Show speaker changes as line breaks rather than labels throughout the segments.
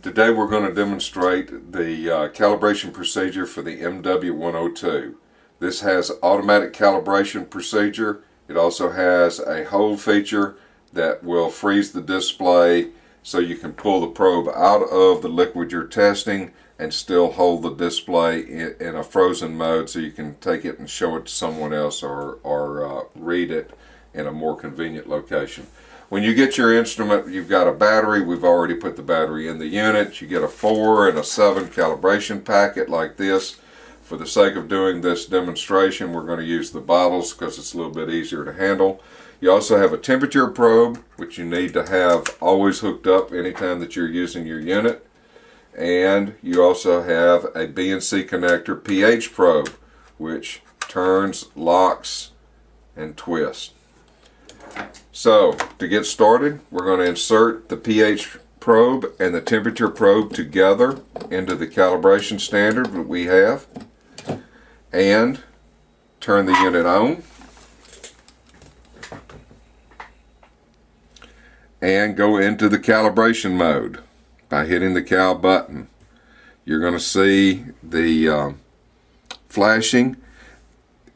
Today we're going to demonstrate the calibration procedure for the MW102. This has automatic calibration procedure. It also has a hold feature that will freeze the display so you can pull the probe out of the liquid you're testing and still hold the display in a frozen mode so you can take it and show it to someone else or read it in a more convenient location. When you get your instrument, you've got a battery. We've already put the battery in the unit. You get a 4 and a 7 calibration packet like this. For the sake of doing this demonstration, we're going to use the bottles because it's a little bit easier to handle. You also have a temperature probe, which you need to have always hooked up anytime that you're using your unit. And you also have a BNC connector pH probe, which turns, locks, and twists. So, to get started, we're going to insert the pH probe and the temperature probe together into the calibration standard that we have and turn the unit on and go into the calibration mode by hitting the cal button. You're going to see the flashing.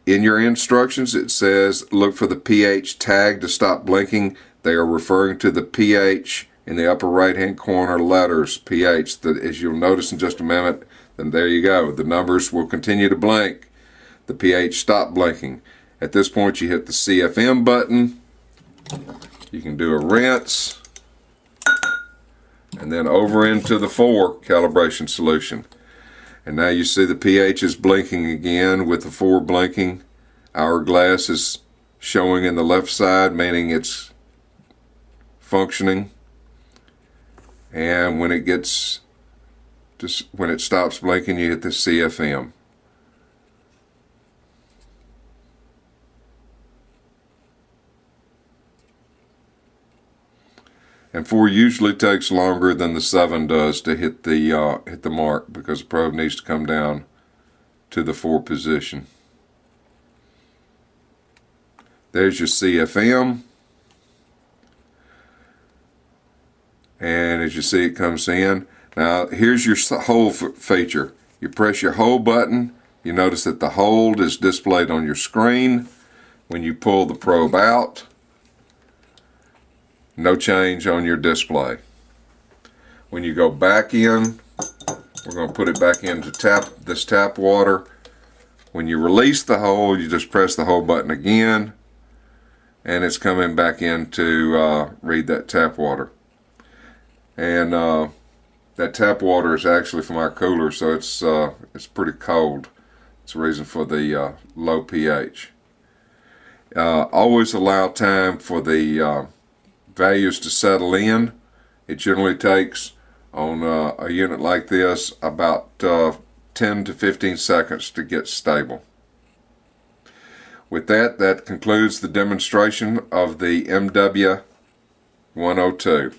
In your instructions it says look for the pH tag to stop blinking. They are referring to the pH in the upper right hand corner letters, pH, that as you'll notice in just a minute. Then there you go, the numbers will continue to blink. The pH stopped blinking. At this point you hit the CFM button. You can do a rinse and then over into the 4 calibration solution. And now you see the pH is blinking again with the 4 blinking. Hourglass is showing in the left side, meaning it's functioning. And when it stops blinking, you hit the CFM. And 4 usually takes longer than the 7 does to hit the mark because the probe needs to come down to the 4 position. There's your CFM. And as you see, it comes in. Now here's your hold feature. You press your hold button. You notice that the hold is displayed on your screen. When you pull the probe out, no change on your display. When you go back in, we're going to put it back into this tap water. When you release the hold, you just press the hold button again and it's coming back in to read that tap water. And that tap water is actually from our cooler, so it's pretty cold. It's the reason for the low pH. Always allow time for the values to settle in. It generally takes on a unit like this about 10 to 15 seconds to get stable. With that concludes the demonstration of the MW102.